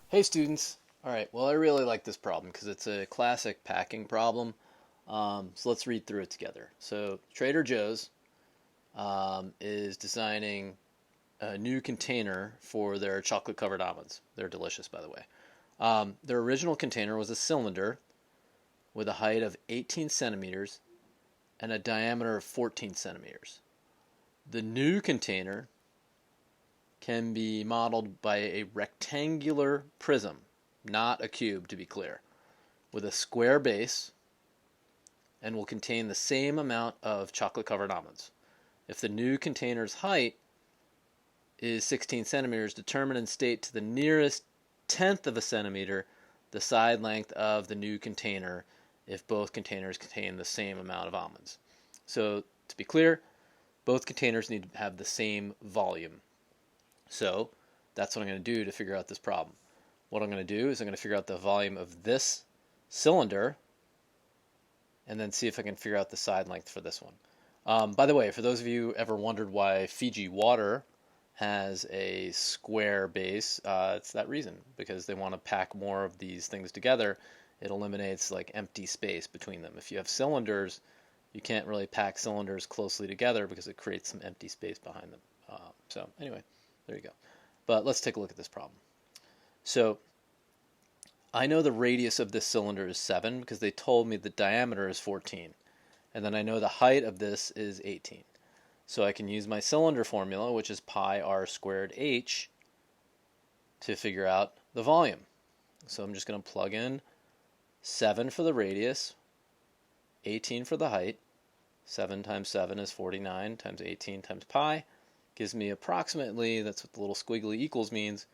Hey students. All right, well, I really like this problem because it's a classic packing problem. So let's read through it together. So Trader Joe's is designing a new container for their chocolate covered almonds. They're delicious, by the way. Their original container was a cylinder with a height of 18 centimeters and a diameter of 14 centimeters. The new container can be modeled by a rectangular prism, not a cube to be clear, with a square base and will contain the same amount of chocolate covered almonds. If the new container's height is 16 centimeters, determine and state to the nearest tenth of a centimeter the side length of the new container if both containers contain the same amount of almonds. So, to be clear, both containers need to have the same volume. So, that's what I'm going to do to figure out this problem. What I'm going to do is I'm going to figure out the volume of this cylinder and then see if I can figure out the side length for this one. By the way, for those of you who ever wondered why Fiji water has a square base, it's that reason, because they want to pack more of these things together. It eliminates like empty space between them. If you have cylinders, you can't really pack cylinders closely together because it creates some empty space behind them. So anyway, there you go. But let's take a look at this problem. So I know the radius of this cylinder is 7 because they told me the diameter is 14. And then I know the height of this is 18. So I can use my cylinder formula, which is pi r squared h, to figure out the volume. So I'm just going to plug in 7 for the radius, 18 for the height. 7 times 7 is 49 times 18 times pi. Gives me approximately, that's what the little squiggly equals means,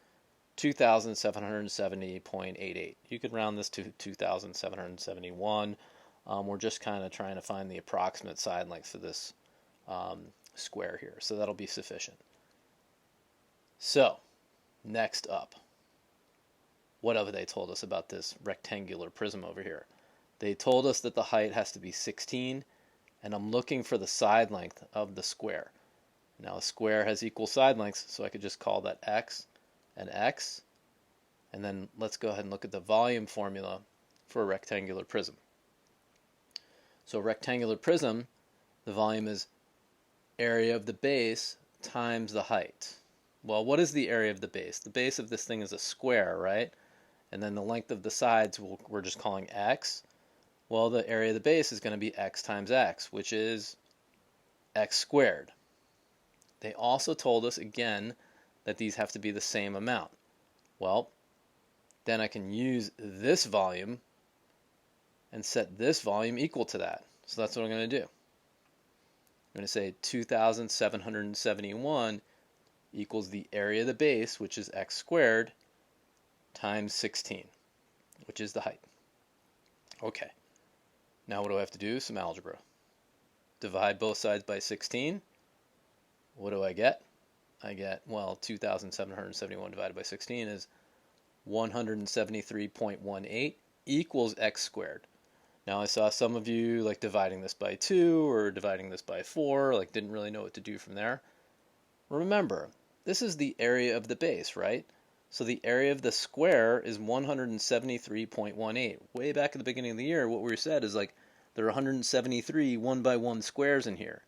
2,770.88. You could round this to 2,771. We're just kind of trying to find the approximate side length for this square here. So that'll be sufficient. So, next up, what have they told us about this rectangular prism over here? They told us that the height has to be 16, and I'm looking for the side length of the square. Now a square has equal side lengths, so I could just call that x and x. And then let's go ahead and look at the volume formula for a rectangular prism. So a rectangular prism, the volume is area of the base times the height. Well, what is the area of the base? The base of this thing is a square, right? And then the length of the sides we're just calling x. Well, the area of the base is going to be x times x, which is x squared. They also told us again that these have to be the same amount. Well, then I can use this volume and set this volume equal to that. So that's what I'm going to do. I'm going to say 2,771 equals the area of the base, which is x squared, times 16, which is the height. Okay, now what do I have to do? Some algebra. Divide both sides by 16. What do I get? I get, well, 2,771 divided by 16 is 173.18 equals x squared. Now I saw some of you like dividing this by 2 or dividing this by 4, like didn't really know what to do from there. Remember, this is the area of the base, right? So the area of the square is 173.18. Way back at the beginning of the year, what we said is like there are 173 1-by-1 squares in here.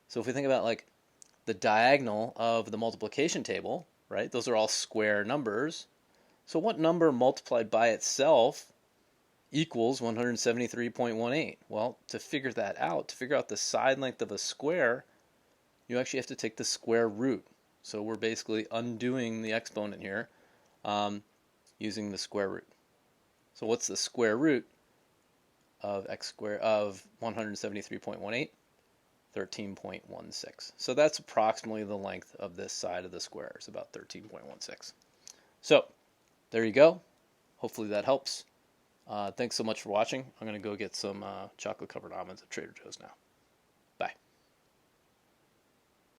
So if we think about like the diagonal of the multiplication table, right? Those are all square numbers. So what number multiplied by itself equals 173.18? Well, to figure that out, to figure out the side length of a square, you actually have to take the square root. So we're basically undoing the exponent here using the square root. So what's the square root of x squared of 173.18? 13.16. So that's approximately the length of this side of the square. It's about 13.16. So there you go. Hopefully that helps. Thanks so much for watching. I'm going to go get some chocolate covered almonds at Trader Joe's now.